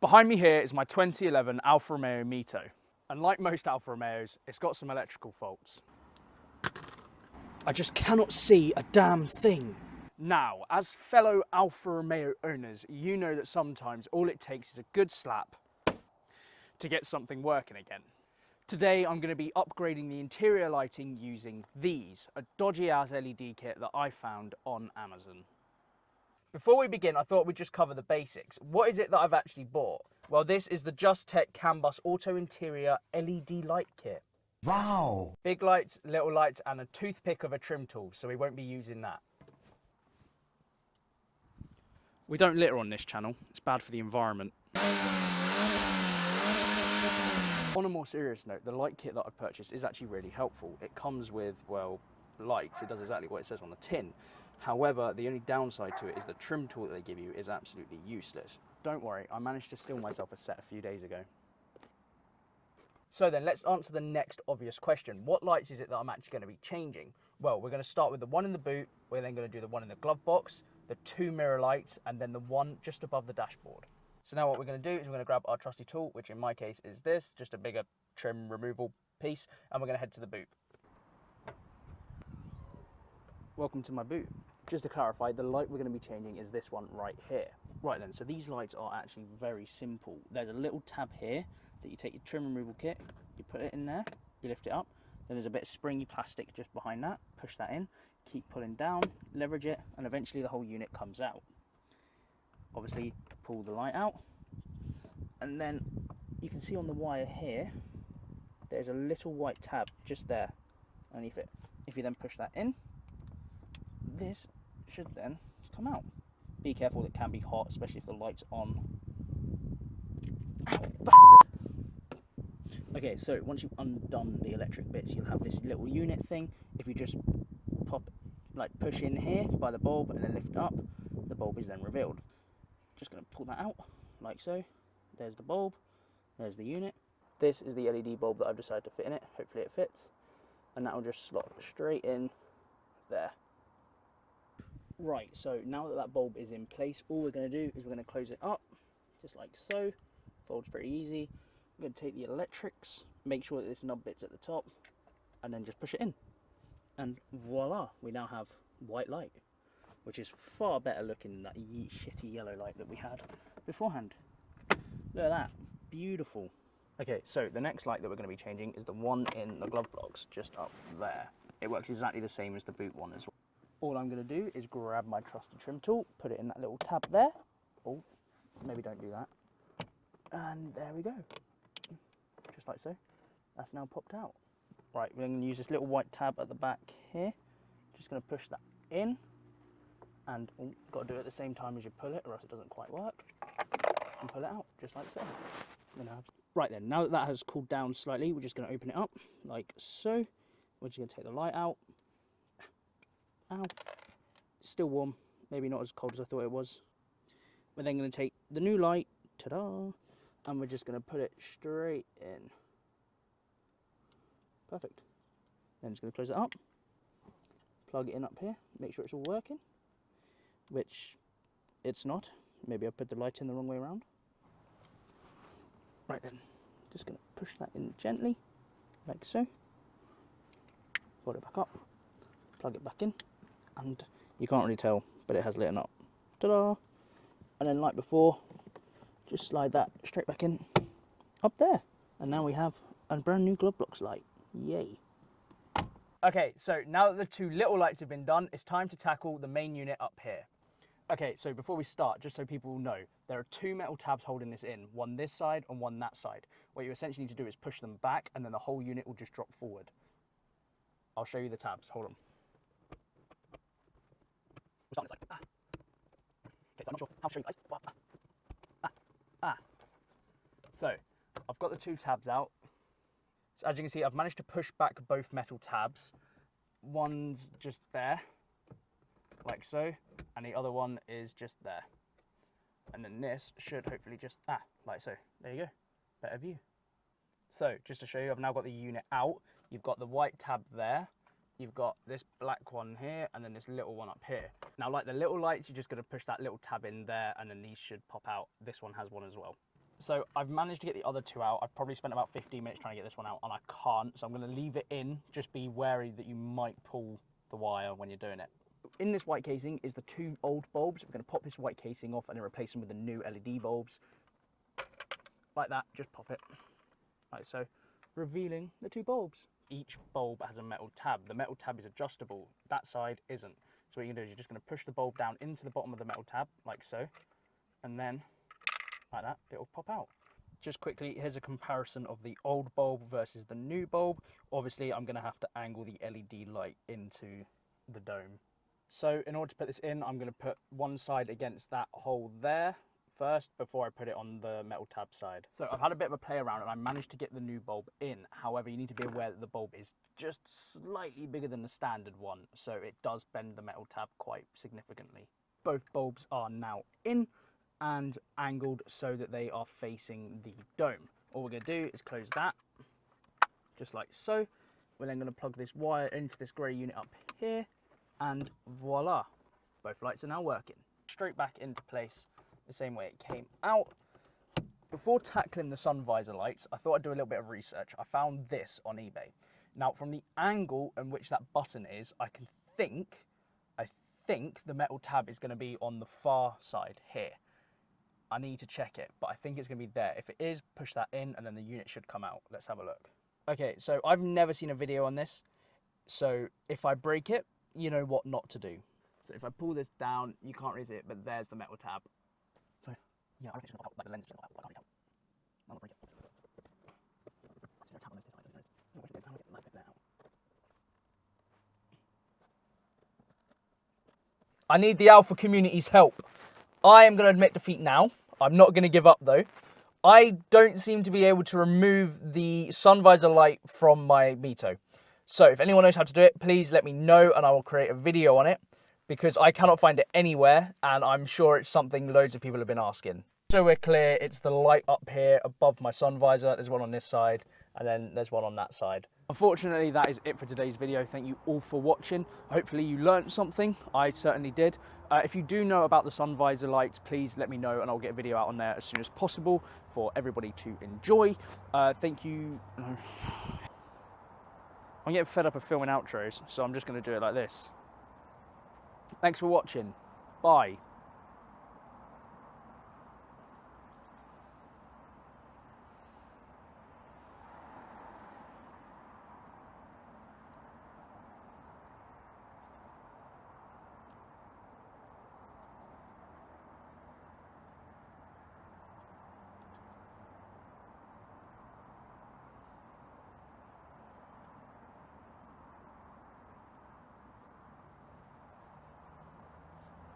Behind me here is my 2011 Alfa Romeo Mito. And like most Alfa Romeos, it's got some electrical faults. I just cannot see a damn thing. Now, as fellow Alfa Romeo owners, you know that sometimes all it takes is a good slap to get something working again. Today, I'm going to be upgrading the interior lighting using these, a dodgy ass LED kit that I found on Amazon. Before we begin, I thought we'd just cover the basics. What is it that I've actually bought? Well, this is the Just Tech CAN bus Auto Interior LED light kit. Wow! Big lights, little lights, and a toothpick of a trim tool, so we won't be using that. We don't litter on this channel, it's bad for the environment. On a more serious note, the light kit that I've purchased is actually really helpful. It comes with, well, lights, it does exactly what it says on the tin. However, the only downside to it is the trim tool that they give you is absolutely useless. Don't worry, I managed to steal myself a set a few days ago. So then, let's answer the next obvious question. What lights is it that I'm actually going to be changing? Well, we're going to start with the one in the boot, we're then going to do the one in the glove box, the two mirror lights, and then the one just above the dashboard. So now what we're going to do is we're going to grab our trusty tool, which in my case is this, just a bigger trim removal piece, and we're going to head to the boot. Welcome to my boot. Just to clarify, the light we're going to be changing is this one right here. Right then, so these lights are actually very simple. There's a little tab here that you take your trim removal kit, you put it in there, you lift it up, then there's a bit of springy plastic just behind that, push that in, keep pulling down, leverage it, and eventually the whole unit comes out. Obviously, pull the light out, and then you can see on the wire here, there's a little white tab just there underneath it. If you then push that in, this should then come out. Be careful, it can be hot, especially if the light's on. Ow, bastard! Okay, so once you've undone the electric bits, you'll have this little unit thing. If you just pop, like push in here by the bulb and then lift up, the bulb is then revealed. Just going to pull that out, like so. There's the bulb, there's the unit. This is the LED bulb that I've decided to fit in it. Hopefully it fits. And that will just slot straight in there. Right, so now that that bulb is in place, all we're going to do is we're going to close it up, just like so. Folds pretty easy. I'm going to take the electrics, make sure that this knob bit's at the top, and then just push it in. And voila, we now have white light, which is far better looking than that shitty yellow light that we had beforehand. Look at that, beautiful. Okay, so the next light that we're going to be changing is the one in the glove box, just up there. It works exactly the same as the boot one as well. All I'm going to do is grab my trusty trim tool, put it in that little tab there. Oh, maybe don't do that. And there we go. Just like so. That's now popped out. Right, we're going to use this little white tab at the back here. Just going to push that in. And got to do it at the same time as you pull it, or else it doesn't quite work. And pull it out, just like so. Right then, now that that has cooled down slightly, we're just going to open it up, like so. We're just going to take the light out. Ow. It's still warm, maybe not as cold as I thought it was. We're then going to take the new light, ta-da, and we're just going to put it straight in. Perfect. Then just going to close it up, plug it in up here, make sure it's all working, which it's not. Maybe I put the light in the wrong way around. Right then, just going to push that in gently, like so. Put it back up, plug it back in. And you can't really tell, but it has lit up. Ta-da! And then like before, just slide that straight back in, up there. And now we have a brand new glove box light. Yay. Okay, so now that the two little lights have been done, it's time to tackle the main unit up here. Okay, so before we start, just so people know, there are two metal tabs holding this in, one this side and one that side. What you essentially need to do is push them back, and then the whole unit will just drop forward. I'll show you the tabs, hold on. Okay, so I'm not sure how to show you guys. So, I've got the two tabs out. So as you can see, I've managed to push back both metal tabs. One's just there, like so, and the other one is just there. And then this should hopefully just, like so. There you go, better view. So, just to show you, I've now got the unit out. You've got the white tab there. You've got this black one here, and then this little one up here. Now, like the little lights, you're just going to push that little tab in there, and then these should pop out. This one has one as well. So I've managed to get the other two out. I've probably spent about 15 minutes trying to get this one out, and I can't, so I'm going to leave it in. Just be wary that you might pull the wire when you're doing it. In this white casing is the 2 old bulbs. We're going to pop this white casing off and then replace them with the new LED bulbs. Like that, just pop it. Like so, revealing the 2 bulbs. Each bulb has a metal tab. The metal tab is adjustable. That side isn't. So what you can do is you're just going to push the bulb down into the bottom of the metal tab, like so, and then, like that, it'll pop out. Just quickly, here's a comparison of the old bulb versus the new bulb. Obviously, I'm going to have to angle the LED light into the dome. So in order to put this in, I'm going to put one side against that hole there first before I put it on the metal tab side. So I've had a bit of a play around and I managed to get the new bulb in. However, you need to be aware that the bulb is just slightly bigger than the standard one, so it does bend the metal tab quite significantly. Both bulbs are now in and angled so that they are facing the dome. All we're going to do is close that, just like so. We're then going to plug this wire into this grey unit up here, and voila, both lights are now working. Straight back into place the same way it came out. Before tackling the sun visor lights, I thought I'd do a little bit of research. I found this on eBay. Now, from the angle in which that button is, I think the metal tab is going to be on the far side here. I need to check it, but I think it's going to be there. If it is, push that in and then the unit should come out. Let's have a look. Okay, so I've never seen a video on this. So if I break it, you know what not to do. So if I pull this down, you can't really see it, but there's the metal tab. So yeah, I reckon it's going to pop out, like the lens is going to pop out, but I can't really tell. I'm not break it. Is there a tab on this side? How do I get the light bit out? I need the Alpha community's help. I am going to admit defeat now. I'm not going to give up though. I don't seem to be able to remove the sun visor light from my Mito. So if anyone knows how to do it, please let me know and I will create a video on it, because I cannot find it anywhere and I'm sure it's something loads of people have been asking. So we're clear, it's the light up here above my sun visor. There's one on this side and then there's one on that side. Unfortunately, that is it for today's video. Thank you all for watching. Hopefully you learned something. I certainly did. If you do know about the sun visor lights, please let me know and I'll get a video out on there as soon as possible for everybody to enjoy. Thank you. I'm getting fed up of filming outros, so I'm just going to do it like this. Thanks for watching. Bye.